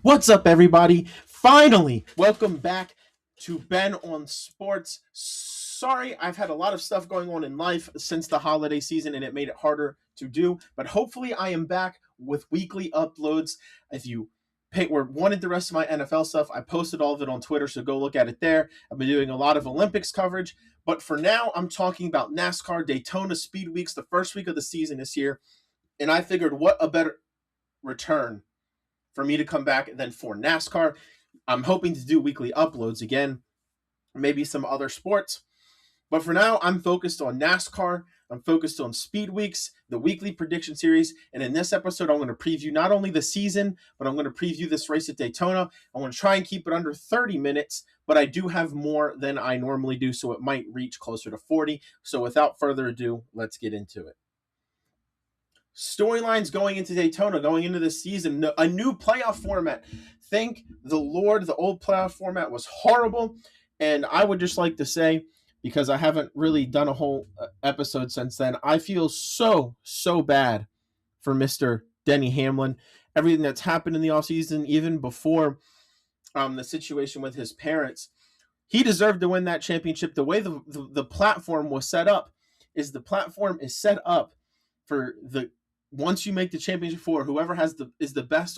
What's up, everybody? Finally, welcome back to Ben on Sports. Sorry, I've had a lot of stuff going on in life since the holiday season and it made it harder to do, but hopefully I am back with weekly uploads. If you wanted the rest of my NFL stuff, I posted all of it on Twitter, so go look at it there. I've been doing a lot of Olympics coverage, but for now, I'm talking about NASCAR Daytona Speed Weeks. The first week of the season is here, and I figured what a better return for me to come back than for NASCAR. I'm hoping to do weekly uploads again, maybe some other sports. But for now, I'm focused on NASCAR. I'm focused on Speed Weeks, the weekly prediction series. And in this episode, I'm going to preview not only the season, but I'm going to preview this race at Daytona. I'm going to try and keep it under 30 minutes, but I do have more than I normally do, so it might reach closer to 40. So without further ado, let's get into it. Storylines going into Daytona, going into this season, a new playoff format. Thank the Lord, the old playoff format was horrible. And I would just like to say, because I haven't really done a whole episode since then, I feel so bad for Mr. Denny Hamlin. Everything that's happened in the offseason, even before the situation with his parents, he deserved to win that championship. The way the platform was set up is the platform is set up for the once you make the championship four, whoever is the best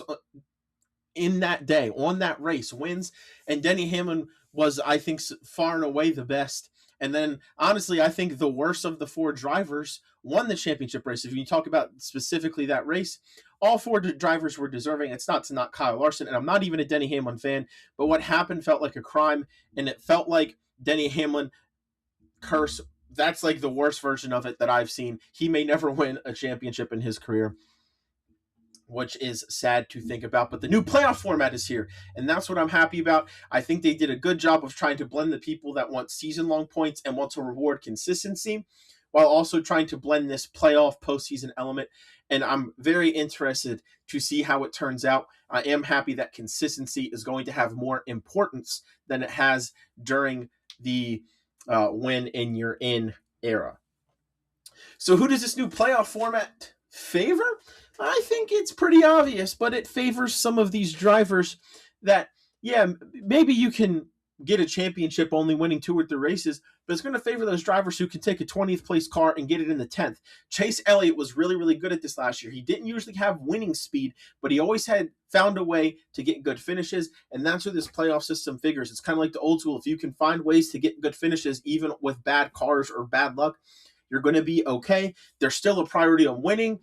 in that day on that race wins. And Denny Hamlin was, I think, far and away the best. And then, honestly, I think the worst of the four drivers won the championship race. If you talk about specifically that race, all four drivers were deserving. It's not to knock Kyle Larson, and I'm not even a Denny Hamlin fan, but what happened felt like a crime, and it felt like Denny Hamlin curse. That's like the worst version of it that I've seen. He may never win a championship in his career, which is sad to think about. But the new playoff format is here, and that's what I'm happy about. I think they did a good job of trying to blend the people that want season-long points and want to reward consistency, while also trying to blend this playoff postseason element. And I'm very interested to see how it turns out. I am happy that consistency is going to have more importance than it has during the win in your in era. So who does this new playoff format favor? I think it's pretty obvious, but it favors some of these drivers that, yeah, maybe you can get a championship only winning 2 or 3 races, but it's going to favor those drivers who can take a 20th place car and get it in the 10th. Chase Elliott was really good at this last year. He didn't usually have winning speed, but he always had found a way to get good finishes, and that's what this playoff system figures. It's kind of like the old school. If you can find ways to get good finishes, even with bad cars or bad luck, you're going to be okay. There's still a priority on winning,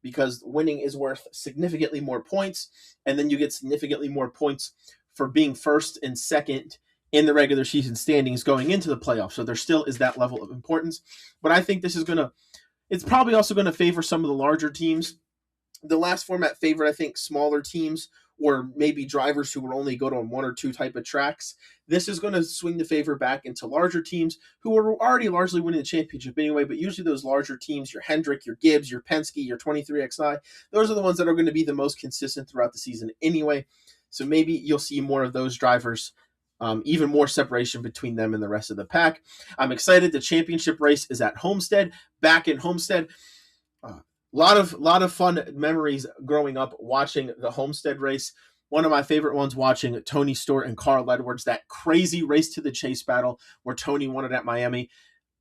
because winning is worth significantly more points, and then you get significantly more points for being first and second in the regular season standings going into the playoffs. So there still is that level of importance. But I think it's probably also going to favor some of the larger teams. The last format favored, I think, smaller teams or maybe drivers who would only go to 1 or 2 type of tracks. This is going to swing the favor back into larger teams who are already largely winning the championship anyway, but usually those larger teams, your Hendrick, your Gibbs, your Penske, your 23XI, those are the ones that are going to be the most consistent throughout the season anyway. So maybe you'll see more of those drivers, even more separation between them and the rest of the pack. I'm excited. The championship race is at Homestead, back in Homestead. Lot of fun memories growing up watching the Homestead race. One of my favorite ones watching Tony Stewart and Carl Edwards, that crazy race to the chase battle where Tony won it at Miami.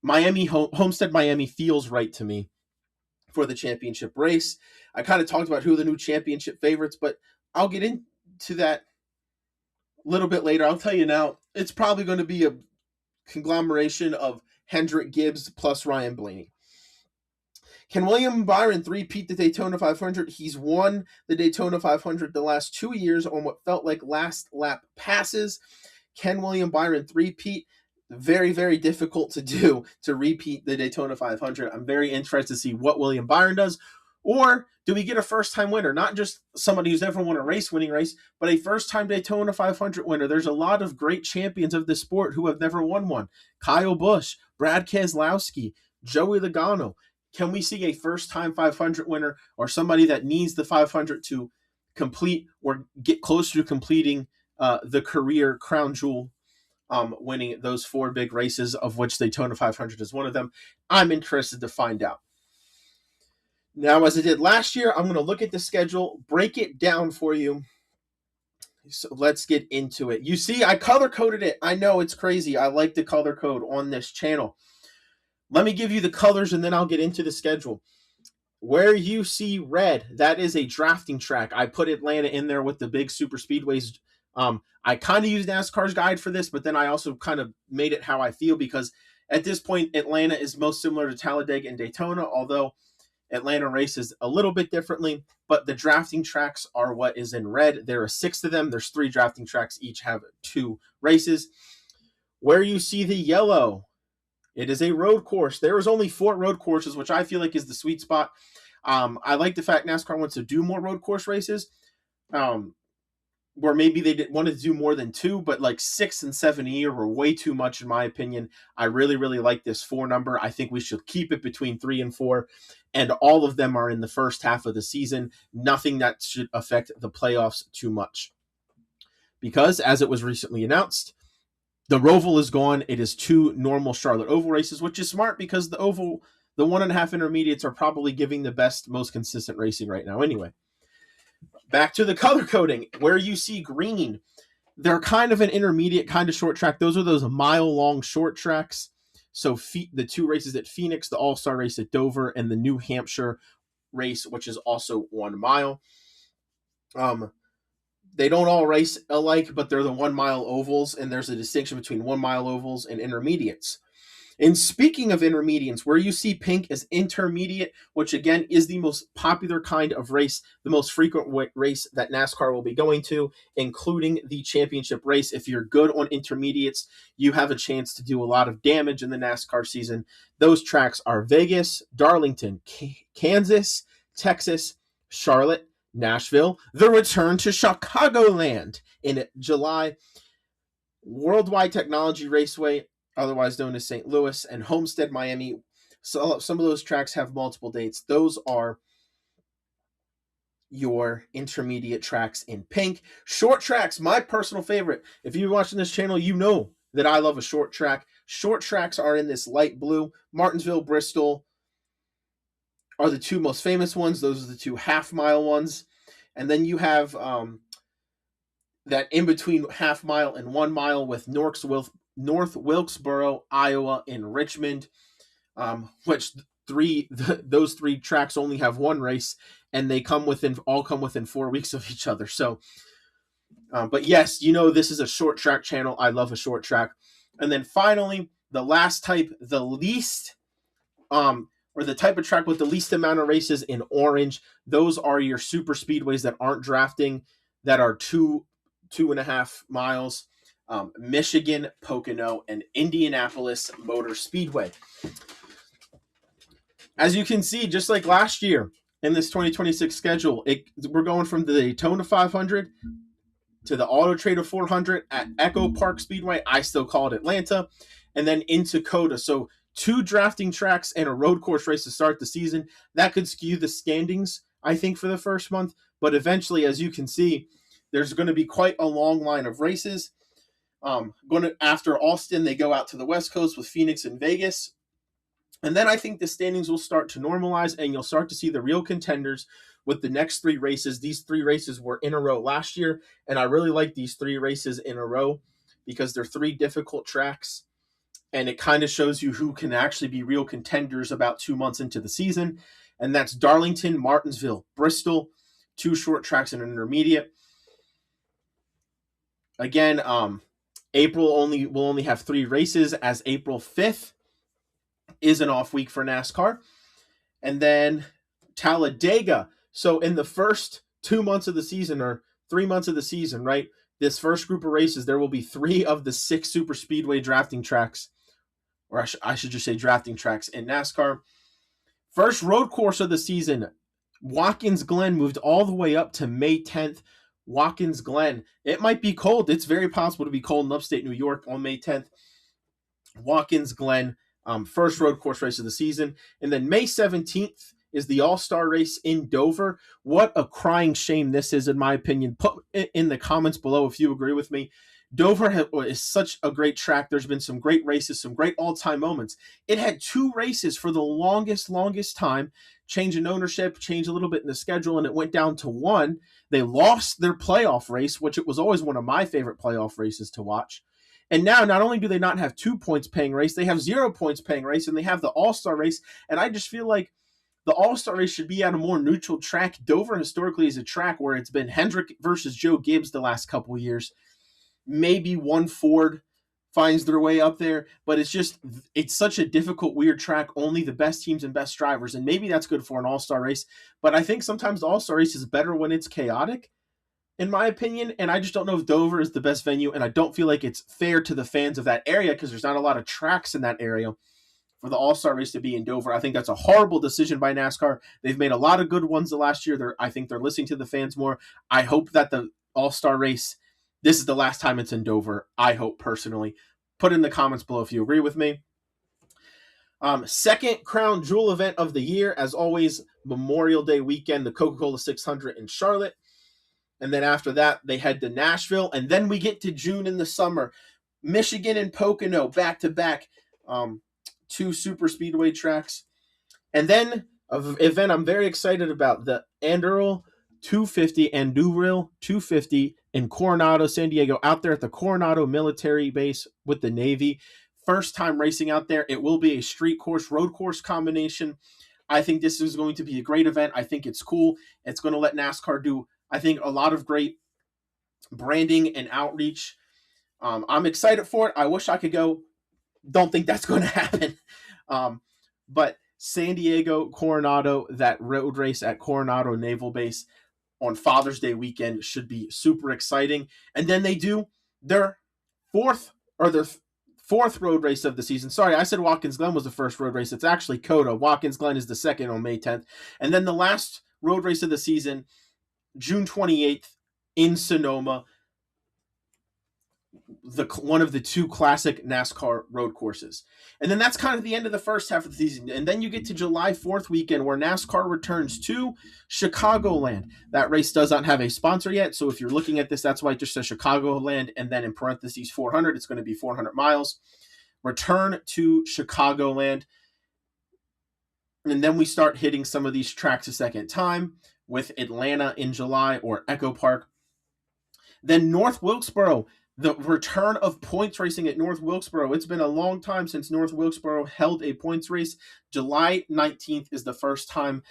Homestead Miami feels right to me for the championship race. I kind of talked about who are the new championship favorites, but I'll get into that a little bit later. I'll tell you now, it's probably going to be a conglomeration of Hendrick, Gibbs plus Ryan Blaney. Can William Byron three-peat the Daytona 500? He's won the Daytona 500 the last 2 years on what felt like last lap passes. Can William Byron three-peat? Very difficult to do, to repeat the Daytona 500. I'm very interested to see what William Byron does. Or do we get a first-time winner? Not just somebody who's never won a winning race, but a first-time Daytona 500 winner. There's a lot of great champions of the sport who have never won one. Kyle Busch, Brad Keselowski, Joey Logano. Can we see a first-time 500 winner or somebody that needs the 500 to complete or get closer to completing the career crown jewel, winning those 4 big races, of which Daytona 500 is one of them? I'm interested to find out. Now, as I did last year, I'm going to look at the schedule, break it down for you, So let's get into it. You see, I color coded it. I know it's crazy. I like the color code on this channel. Let me give you the colors and then I'll get into the schedule. Where you see red, that is a drafting track. I put Atlanta in there with the big super speedways. I kind of used NASCAR's guide for this, but then I also kind of made it how I feel, because at this point, Atlanta is most similar to Talladega and Daytona, although Atlanta races a little bit differently. But the drafting tracks are what is in red. There are 6 of them. There's 3 drafting tracks. Each have 2 races. Where you see the yellow, it is a road course. There is only 4 road courses, which I feel like is the sweet spot. I like the fact NASCAR wants to do more road course races, where maybe they didn't want to do more than 2, but like 6 and 7 a year were way too much in my opinion. I really, really like this 4 number. I think we should keep it between 3 and 4, and all of them are in the first half of the season. Nothing that should affect the playoffs too much, because as it was recently announced, the Roval is gone. It is 2 normal Charlotte Oval races, which is smart because the Oval, the 1.5 intermediates are probably giving the best, most consistent racing right now anyway. Back to the color coding. Where you see green, they're kind of an intermediate, kind of short track. Those are those mile-long short tracks. So the 2 races at Phoenix, the All-Star race at Dover, and the New Hampshire race, which is also 1 mile. They don't all race alike, but they're the 1 mile ovals, and there's a distinction between 1 mile ovals and intermediates. And speaking of intermediates, where you see pink is intermediate, which again is the most popular kind of race, the most frequent race that NASCAR will be going to, including the championship race. If you're good on intermediates, you have a chance to do a lot of damage in the NASCAR season. Those tracks are Vegas, Darlington, Kansas, Texas, Charlotte, Nashville, the return to Chicagoland in July, Worldwide Technology Raceway, otherwise known as St. Louis, and Homestead, Miami. So some of those tracks have multiple dates. Those are your intermediate tracks in pink. Short tracks, my personal favorite. If you're watching this channel, you know that I love a short track. Short tracks are in this light blue. Martinsville, Bristol are the 2 most famous ones. Those are the 2 half-mile ones. And then you have that in between half-mile and 1 mile with North Wilkesboro, Iowa, and Richmond, which those 3 tracks only have 1 race, and they all come within 4 weeks of each other. So, but yes, this is a short track channel. I love a short track. And then finally, the last type, the least, or the type of track with the least amount of races in orange, those are your super speedways that aren't drafting, that are 2.5 miles. Michigan, Pocono, and Indianapolis Motor Speedway. As you can see, just like last year in this 2026 schedule, we're going from the Daytona 500 to the Auto Trader 400 at Echo Park Speedway. I still call it Atlanta, and then into COTA. So 2 drafting tracks and a road course race to start the season. That could skew the standings, I think, for the first month. But eventually, as you can see, there's going to be quite a long line of races. After Austin, they go out to the West Coast with Phoenix and Vegas. And then I think the standings will start to normalize, and you'll start to see the real contenders with the next 3 races. These 3 races were in a row last year, and I really like these 3 races in a row because they're 3 difficult tracks, and it kind of shows you who can actually be real contenders about 2 months into the season. And that's Darlington, Martinsville, Bristol, 2 short tracks and an intermediate. Again, April will only have 3 races, as April 5th is an off week for NASCAR. And then Talladega. So in the first 2 months of the season, or 3 months of the season, right, this first group of races, there will be 3 of the 6 super speedway drafting tracks, or I should just say drafting tracks in NASCAR. First road course of the season, Watkins Glen moved all the way up to May 10th. Watkins Glen. It might be cold. It's very possible to be cold in upstate New York on May 10th. Watkins Glen, first road course race of the season. And then May 17th is the All-Star race in Dover. What a crying shame this is, in my opinion. Put in the comments below if you agree with me. Dover is such a great track. There's been some great races, some great all-time moments. It had 2 races for the longest time, change in ownership, change a little bit in the schedule, and it went down to 1. They lost their playoff race, which it was always one of my favorite playoff races to watch. And now, not only do they not have 2 points paying race, they have 0 points paying race, and they have the All-Star race. And I just feel like the All-Star race should be at a more neutral track. Dover historically is a track where it's been Hendrick versus Joe Gibbs the last couple of years. Maybe one Ford finds their way up there, but it's such a difficult, weird track. Only the best teams and best drivers, and maybe that's good for an all-star race. But I think sometimes the all-star race is better when it's chaotic, in my opinion, and I just don't know if Dover is the best venue, and I don't feel like it's fair to the fans of that area because there's not a lot of tracks in that area for the all-star race to be in Dover. I think that's a horrible decision by NASCAR. They've made a lot of good ones the last year. I think they're listening to the fans more. I hope that the all-star race, this is the last time it's in Dover, I hope, personally. Put in the comments below if you agree with me. Second crown jewel event of the year, as always, Memorial Day weekend, the Coca-Cola 600 in Charlotte. And then after that, they head to Nashville. And then we get to June in the summer. Michigan and Pocono, back-to-back, 2 super speedway tracks. And then an event I'm very excited about, the Anduril 250 and Anduril 250 in Coronado, San Diego, out there at the Coronado military base with the Navy. First time racing out there. It will be a street course, road course combination. I think this is going to be a great event. I think it's cool. It's going to let NASCAR do, I think, a lot of great branding and outreach. I'm excited for it. I wish I could go. Don't think that's going to happen. But San Diego, Coronado, that road race at Coronado Naval Base on Father's Day weekend should be super exciting. And then they do their fourth road race of the season. Sorry, I said Watkins Glen was the first road race. It's actually COTA. Watkins Glen is the second on May 10th. And then the last road race of the season, June 28th in Sonoma, one of the 2 classic NASCAR road courses. And then that's kind of the end of the first half of the season. And then you get to July 4th weekend where NASCAR returns to Chicagoland. That race does not have a sponsor yet. So if you're looking at this, that's why it just says Chicagoland. And then in parentheses 400, it's going to be 400 miles. Return to Chicagoland. And then we start hitting some of these tracks a second time with Atlanta in July or Echo Park. Then North Wilkesboro, the return of points racing at North Wilkesboro. It's been a long time since North Wilkesboro held a points race. July 19th is the first time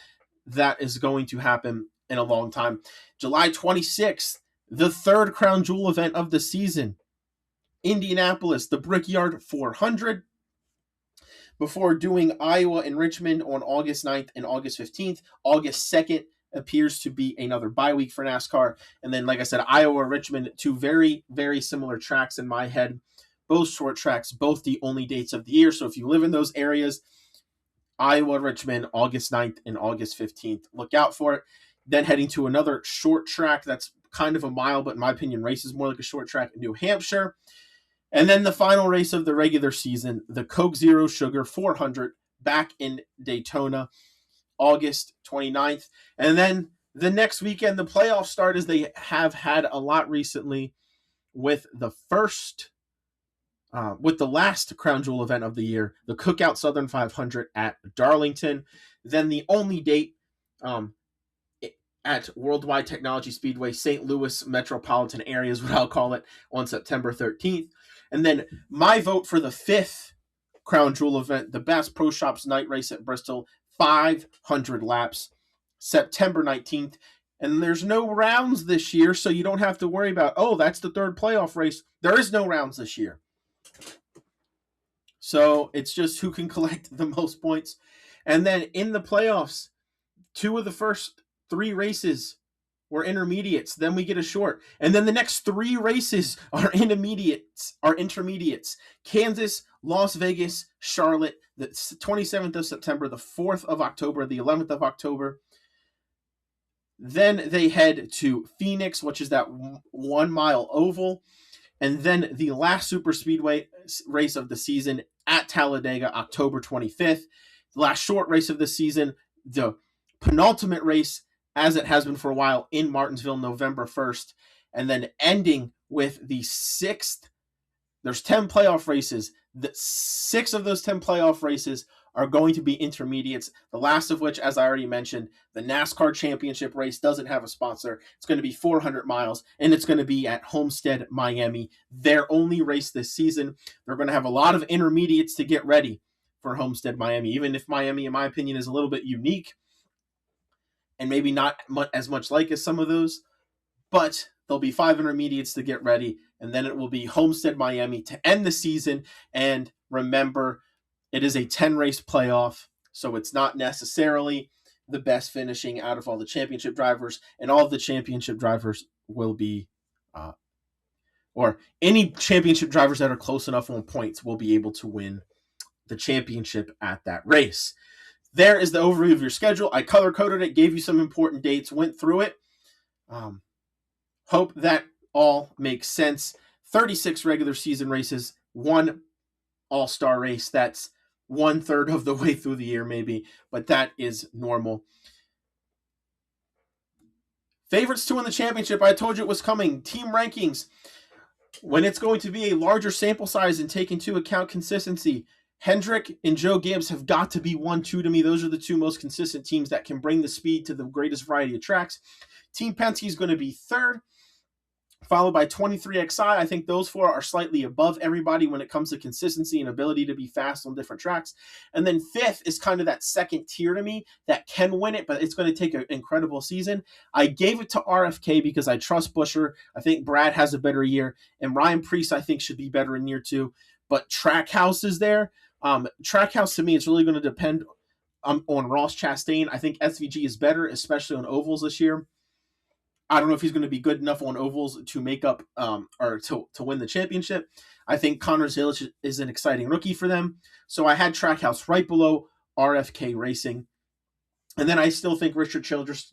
that is going to happen in a long time. July 26th, the third crown jewel event of the season, Indianapolis, the Brickyard 400. Before doing Iowa and Richmond on August 9th and August 15th. August 2nd appears to be another bye week for NASCAR. And then, like I said, Iowa, Richmond, 2 very, very similar tracks in my head. Both short tracks, both the only dates of the year. So if you live in those areas, Iowa, Richmond, August 9th and August 15th. Look out for it. Then heading to another short track that's kind of a mile, but in my opinion, races more like a short track in New Hampshire. And then the final race of the regular season, the Coke Zero Sugar 400 back in Daytona, August 29th. And then the next weekend, the playoffs start, as they have had a lot recently, with the last crown jewel event of the year, the Cookout Southern 500 at Darlington. Then the only date at Worldwide Technology Speedway, St. Louis metropolitan area is what I'll call it, on September 13th. And then my vote for the 5th crown jewel event, the Bass Pro Shops night race at Bristol, 500 laps, September 19th. And there's no rounds this year, so you don't have to worry about, oh, that's the third playoff race. There is no rounds this year. So it's just who can collect the most points. And then in the playoffs, 2 of the first 3 races were intermediates. Then we get a short. And then the next 3 races are intermediates. Kansas, Las Vegas, Charlotte, the 27th of September, the 4th of October, the 11th of October. Then they head to Phoenix, which is that 1 mile oval. And then the last super speedway race of the season at Talladega, October 25th. The last short race of the season, the penultimate race, as it has been for a while, in Martinsville, November 1st. And then ending with the sixth. There's 10 playoff races. The 6 of those 10 playoff races are going to be intermediates, the last of which, as I already mentioned, the NASCAR championship race doesn't have a sponsor. It's going to be 400 miles, and it's going to be at Homestead, Miami, their only race this season. They're going to have a lot of intermediates to get ready for Homestead, Miami, even if Miami, in my opinion, is a little bit unique and maybe not as much like as some of those, but there'll be 5 intermediates to get ready, and then it will be Homestead, Miami to end the season. And remember, it is a 10-race playoff, so it's not necessarily the best finishing out of all the championship drivers, and all of the championship drivers will be, or any championship drivers that are close enough on points will be able to win the championship at that race. There is the overview of your schedule. I color-coded it, gave you some important dates, went through it. Hope that all makes sense. 36 regular season races, 1 all-star race. That's 1/3 of the way through the year, maybe, but that is normal. Favorites to win the championship, I told you it was coming. Team rankings, when it's going to be a larger sample size and take into account consistency, Hendrick and Joe Gibbs have got to be 1-2 to me. Those are the 2 most consistent teams that can bring the speed to the greatest variety of tracks. Team Penske is going to be 3rd, followed by 23XI. I think those 4 are slightly above everybody when it comes to consistency and ability to be fast on different tracks. And then 5th is kind of that second tier to me that can win it, but it's going to take an incredible season. I gave it to RFK because I trust Buescher. I think Brad has a better year, and Ryan Preece I think should be better in year 2. But Trackhouse is there. Trackhouse to me is really going to depend on Ross Chastain. I think SVG is better, especially on ovals this year. I don't know if he's going to be good enough on ovals to make up or to win the championship. I think Connor Zilisch is an exciting rookie for them. So I had Trackhouse right below RFK Racing. And then I still think Richard Childress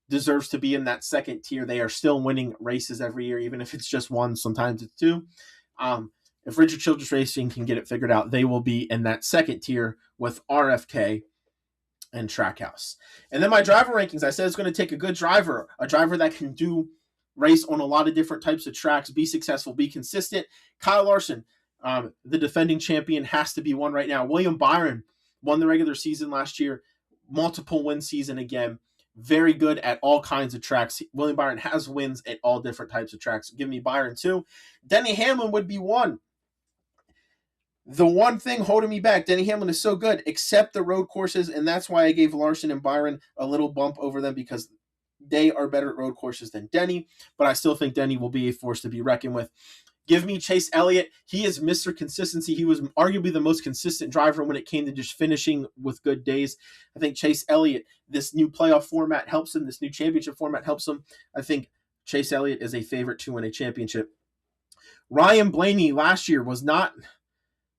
deserves to be in that second tier. They are still winning races every year, even if it's just 1, sometimes it's 2. If Richard Childress Racing can get it figured out, they will be in that second tier with RFK and Trackhouse. And then my driver rankings, I said it's going to take a good driver, a driver that can race on a lot of different types of tracks, be successful, be consistent. Kyle Larson, the defending champion, has to be one right now. William Byron won the regular season last year, multiple win season again, very good at all kinds of tracks. William Byron has wins at all different types of tracks. Give me Byron 2. Denny Hamlin would be 1. The one thing holding me back, Denny Hamlin is so good, except the road courses, and that's why I gave Larson and Byron a little bump over them, because they are better at road courses than Denny, but I still think Denny will be a force to be reckoned with. Give me Chase Elliott. He is Mr. Consistency. He was arguably the most consistent driver when it came to just finishing with good days. I think Chase Elliott, this new playoff format helps him. This new championship format helps him. I think Chase Elliott is a favorite to win a championship. Ryan Blaney last year was not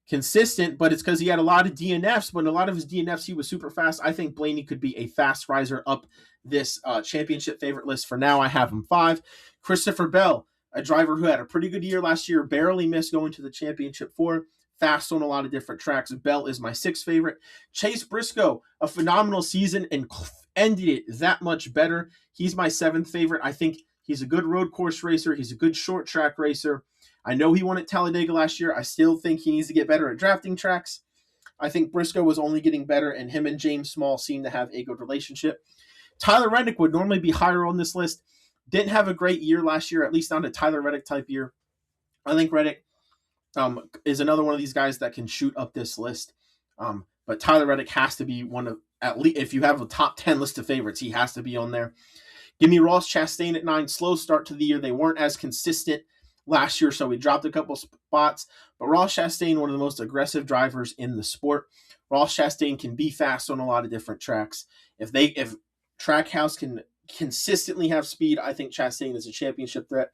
consistent, but it's because he had a lot of DNFs, but in a lot of his DNFs, he was super fast. I think Blaney could be a fast riser up this championship favorite list. For now, I have him 5. Christopher Bell, a driver who had a pretty good year last year, barely missed going to the championship 4, fast on a lot of different tracks. Bell is my 6th favorite. Chase Briscoe, a phenomenal season and ended it that much better. He's my 7th favorite. I think he's a good road course racer. He's a good short track racer. I know he won at Talladega last year. I still think he needs to get better at drafting tracks. I think Briscoe was only getting better, and him and James Small seem to have a good relationship. Tyler Reddick would normally be higher on this list. Didn't have a great year last year, at least not a Tyler Reddick type year. I think Reddick is another one of these guys that can shoot up this list. But Tyler Reddick has to be one of, at least if you have a top 10 list of favorites, he has to be on there. Give me Ross Chastain at 9. Slow start to the year. They weren't as consistent last year, so we dropped a couple spots. But Ross Chastain, one of the most aggressive drivers in the sport. Ross Chastain can be fast on a lot of different tracks. If Trackhouse can consistently have speed, I think Chastain is a championship threat.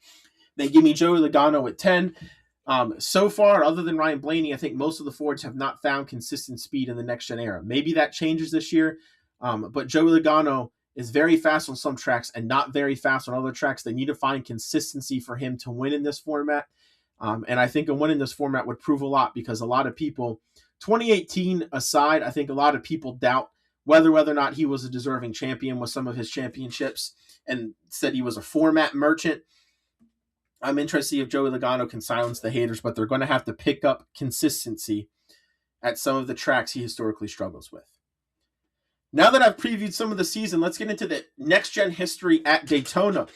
They give me Joey Logano at 10. So far, other than Ryan Blaney, I think most of the Fords have not found consistent speed in the next-gen era. Maybe that changes this year, but Joey Logano is very fast on some tracks and not very fast on other tracks. They need to find consistency for him to win in this format. And I think a win in this format would prove a lot, because a lot of people, 2018 aside, I think a lot of people doubt whether or not he was a deserving champion with some of his championships and said he was a format merchant. I'm interested to see if Joey Logano can silence the haters, but they're going to have to pick up consistency at some of the tracks he historically struggles with. Now that I've previewed some of the season, let's get into the next-gen history at Daytona.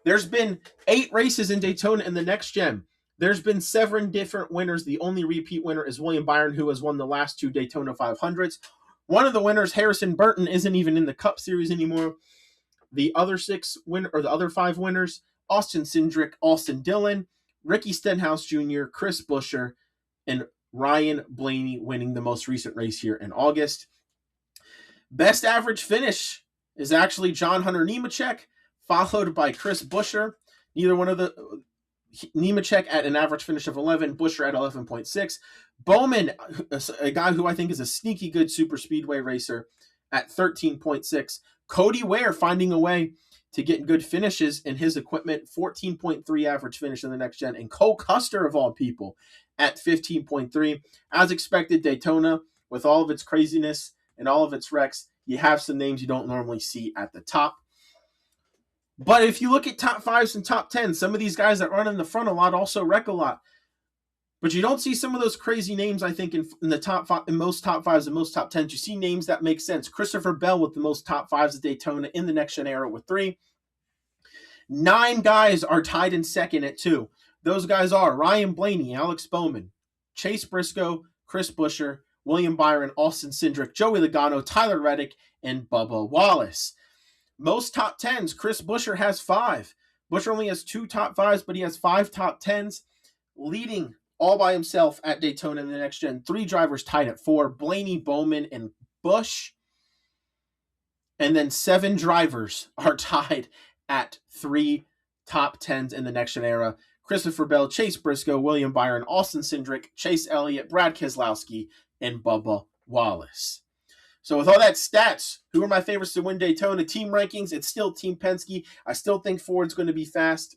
There's been 8 races in Daytona in the next-gen. There's been 7 different winners. The only repeat winner is William Byron, who has won the last 2 Daytona 500s. One of the winners, Harrison Burton, isn't even in the Cup Series anymore. The other 5 winners, Austin Cindric, Austin Dillon, Ricky Stenhouse Jr., Chris Buescher, and Ryan Blaney winning the most recent race here in August. Best average finish is actually John Hunter Nemechek, followed by Chris Buescher. Neither one of the Nemechek at an average finish of 11, Buescher at 11.6. Bowman, a guy who I think is a sneaky good super speedway racer, at 13.6. Cody Ware finding a way to get good finishes in his equipment, 14.3 average finish in the next gen. And Cole Custer, of all people, at 15.3. As expected, Daytona, with all of its craziness and all of its wrecks, you have some names you don't normally see at the top. But if you look at top 5s and top 10s, some of these guys that run in the front a lot also wreck a lot. But you don't see some of those crazy names, I think, in the top 5, in most top 5s and most top 10s. You see names that make sense. Christopher Bell with the most top 5s at Daytona in the next gen era with 3. 9 guys are tied in second at 2. Those guys are Ryan Blaney, Alex Bowman, Chase Briscoe, Chris Buescher, William Byron, Austin Cindric, Joey Logano, Tyler Reddick, and Bubba Wallace. Most top 10s, Chris Buescher has 5. Buescher only has 2 top 5s, but he has 5 top 10s, leading all by himself at Daytona in the next gen. 3 drivers tied at 4, Blaney, Bowman, and Busch. And then 7 drivers are tied at 3 top 10s in the next gen era. Christopher Bell, Chase Briscoe, William Byron, Austin Cindric, Chase Elliott, Brad Keselowski, and Bubba Wallace. So with all that stats, who are my favorites to win Daytona? Team rankings, it's still Team Penske. I still think Ford's going to be fast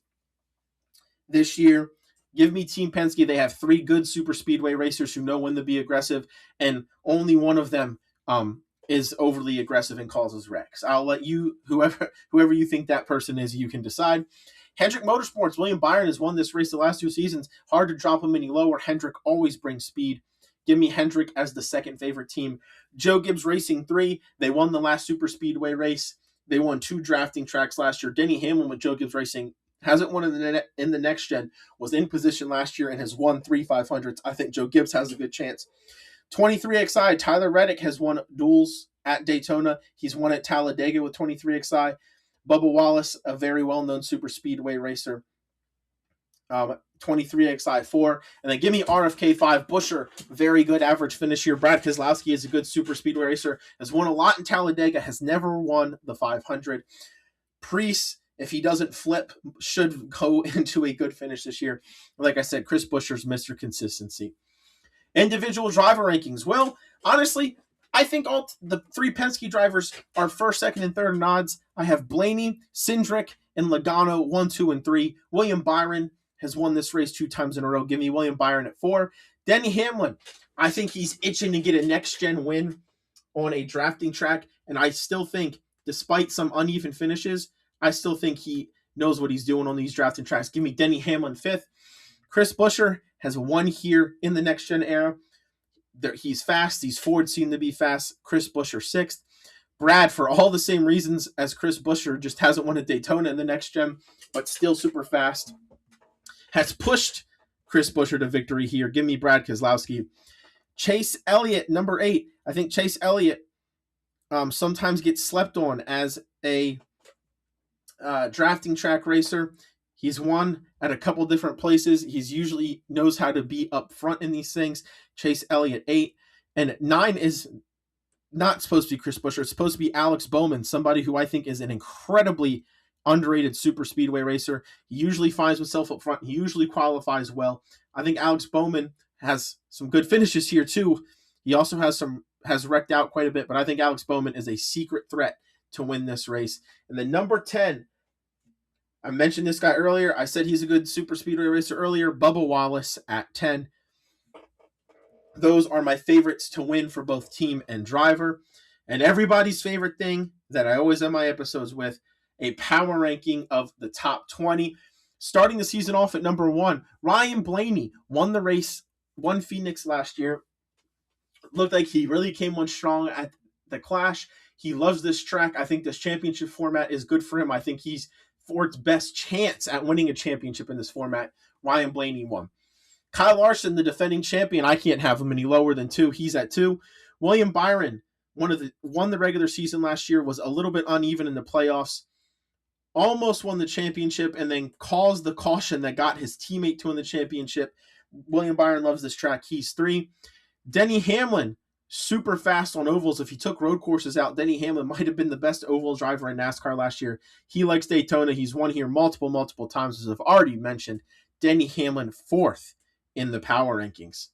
this year. Give me Team Penske. They have 3 good super speedway racers who know when to be aggressive, and only one of them is overly aggressive and causes wrecks. I'll let you, whoever you think that person is, you can decide. Hendrick Motorsports, William Byron has won this race the last 2 seasons. Hard to drop him any lower. Hendrick always brings speed. Give me Hendrick as the second favorite team. Joe Gibbs Racing 3. They won the last super speedway race. They won 2 drafting tracks last year. Denny Hamlin with Joe Gibbs Racing hasn't won in the next gen, was in position last year and has won 3 500s. I think Joe Gibbs has a good chance. 23XI, Tyler Reddick has won duels at Daytona. He's won at Talladega with 23XI. Bubba Wallace, a very well-known super speedway racer, 23XI4. And then give me RFK5. Buescher, very good average finish here. Brad Keselowski is a good super speedway racer, has won a lot in Talladega, has never won the 500. Preece, if he doesn't flip, should go into a good finish this year. Like I said, Chris Buescher's Mr. Consistency. Individual driver rankings. Well, honestly, I think all the 3 Penske drivers are first, second, and third in odds. I have Blaney, Cindric, and Logano 1, 2, and 3. William Byron has won this race 2 times in a row. Give me William Byron at 4. Denny Hamlin, I think he's itching to get a next-gen win on a drafting track, and I still think, despite some uneven finishes, I still think he knows what he's doing on these drafting tracks. Give me Denny Hamlin 5th. Chris Buescher has won here in the next-gen era. He's fast. These Fords seem to be fast. Chris Buescher 6th. Brad, for all the same reasons as Chris Buescher, just hasn't won at Daytona in the next gen, but still super fast, has pushed Chris Buescher to victory here. Give me Brad Keselowski. Chase Elliott, number 8. I think Chase Elliott sometimes gets slept on as a drafting track racer. He's won at a couple different places. He's usually knows how to be up front in these things. Chase Elliott 8. And 9 is not supposed to be Chris Buescher. It's supposed to be Alex Bowman, somebody who I think is an incredibly underrated super speedway racer. He usually finds himself up front. He usually qualifies well. I think Alex Bowman has some good finishes here too. He also has wrecked out quite a bit, but I think Alex Bowman is a secret threat to win this race. And then number 10, I mentioned this guy earlier. I said he's a good super speedway racer earlier. Bubba Wallace at 10. Those are my favorites to win for both team and driver. And everybody's favorite thing that I always end my episodes with, a power ranking of the top 20. Starting the season off at number 1, Ryan Blaney won the race, won Phoenix last year. Looked like he really came on strong at the Clash. He loves this track. I think this championship format is good for him. I think he's Ford's best chance at winning a championship in this format. Ryan Blaney won. Kyle Larson, the defending champion, I can't have him any lower than 2. He's at 2. William Byron, won the regular season last year, was a little bit uneven in the playoffs. Almost won the championship and then caused the caution that got his teammate to win the championship. William Byron loves this track. He's 3. Denny Hamlin, super fast on ovals. If he took road courses out, Denny Hamlin might have been the best oval driver in NASCAR last year. He likes Daytona. He's won here multiple times, as I've already mentioned. Denny Hamlin 4th in the power rankings.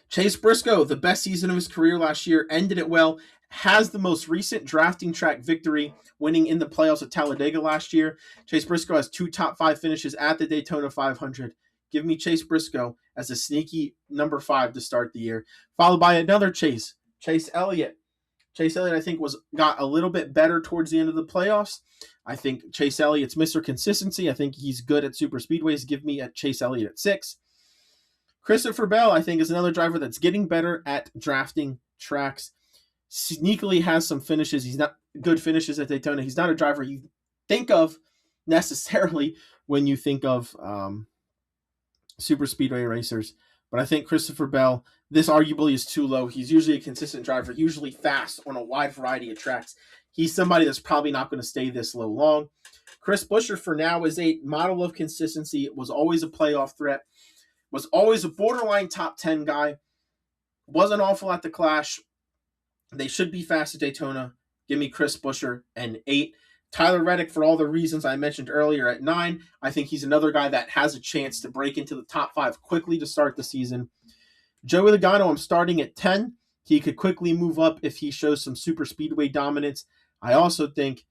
Chase Briscoe, the best season of his career last year, ended it well, has the most recent drafting track victory, winning in the playoffs at Talladega last year. Chase Briscoe has 2 top 5 finishes at the Daytona 500. Give me Chase Briscoe as a sneaky number 5 to start the year, followed by another Chase Elliott. Chase Elliott, I think, got a little bit better towards the end of the playoffs. I think Chase Elliott's Mr. Consistency. I think he's good at super speedways. Give me a Chase Elliott at 6. Christopher Bell, I think, is another driver that's getting better at drafting tracks. Sneakily has some finishes. He's not good finishes at Daytona. He's not a driver you think of necessarily when you think of super speedway racers. But I think Christopher Bell, this arguably is too low. He's usually a consistent driver, usually fast on a wide variety of tracks. He's somebody that's probably not going to stay this low long. Chris Buescher for now is a model of consistency. Was always a playoff threat. Was always a borderline top 10 guy. Wasn't awful at the Clash. They should be fast at Daytona. Give me Chris Buescher and 8. Tyler Reddick, for all the reasons I mentioned earlier, at 9. I think he's another guy that has a chance to break into the top 5 quickly to start the season. Joey Logano, I'm starting at 10. He could quickly move up if he shows some super speedway dominance. I also think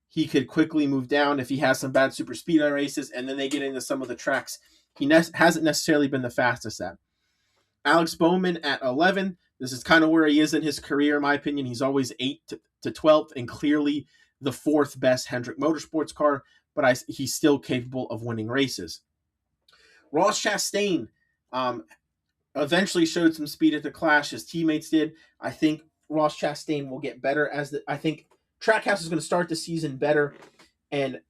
he could quickly move down if he has some bad super speedway races, and then they get into some of the tracks he hasn't necessarily been the fastest at. Alex Bowman at 11. This is kind of where he is in his career, in my opinion. He's always 8th to 12th and clearly the 4th best Hendrick Motorsports car, but he's still capable of winning races. Ross Chastain eventually showed some speed at the Clash. His teammates did. I think Ross Chastain will get better I think Trackhouse is going to start the season better and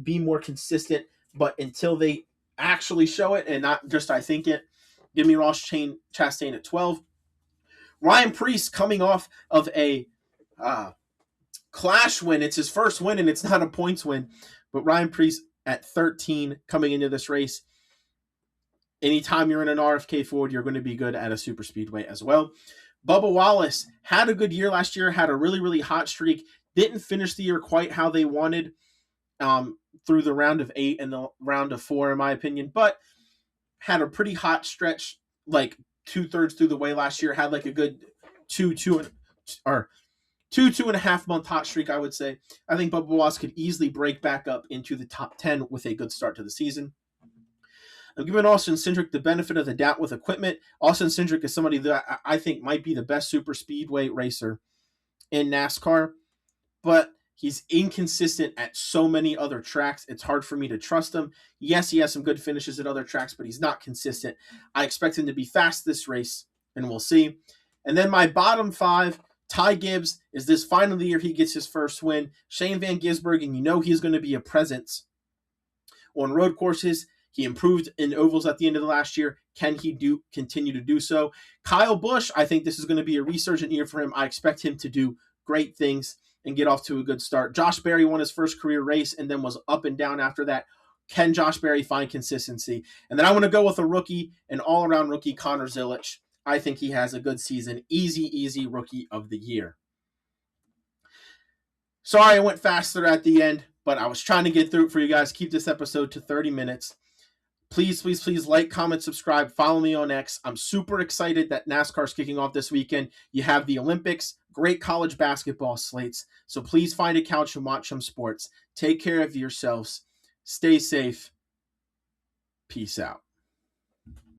be more consistent, but until they actually show it and not just I think it, give me Ross Chastain at 12. Ryan Preece coming off of a Clash win. It's his first win, and it's not a points win. But Ryan Preece at 13 coming into this race. Anytime you're in an RFK Ford, you're going to be good at a super speedway as well. Bubba Wallace had a good year last year, had a really, really hot streak. Didn't finish the year quite how they wanted through the round of 8 and the round of 4, in my opinion. But had a pretty hot stretch, like 2/3 through the way last year. Had like a good 2.5 month hot streak, I would say. I think Bubba Wallace could easily break back up into the top 10 with a good start to the season. I'm giving Austin Cindric the benefit of the doubt with equipment. Austin Cindric is somebody that I think might be the best super speedway racer in NASCAR, but he's inconsistent at so many other tracks. It's hard for me to trust him. Yes, he has some good finishes at other tracks, but he's not consistent. I expect him to be fast this race, and we'll see. And then my bottom 5, Ty Gibbs, is this final year he gets his first win. Shane Van Gisbergen, you know he's going to be a presence on road courses. He improved in ovals at the end of the last year. Can he continue to do so? Kyle Busch, I think this is going to be a resurgent year for him. I expect him to do great things and get off to a good start. Josh Berry won his first career race and then was up and down after that. Can Josh Berry find consistency? And then I want to go with a rookie, an all-around rookie, Connor Zilisch. I think he has a good season. Easy rookie of the year. Sorry I went faster at the end, but I was trying to get through it for you guys. Keep this episode to 30 minutes. Please like, comment, subscribe, follow me on X. I'm super excited that NASCAR is kicking off this weekend. You have the Olympics, great college basketball slates. So please find a couch and watch some sports. Take care of yourselves. Stay safe. Peace out.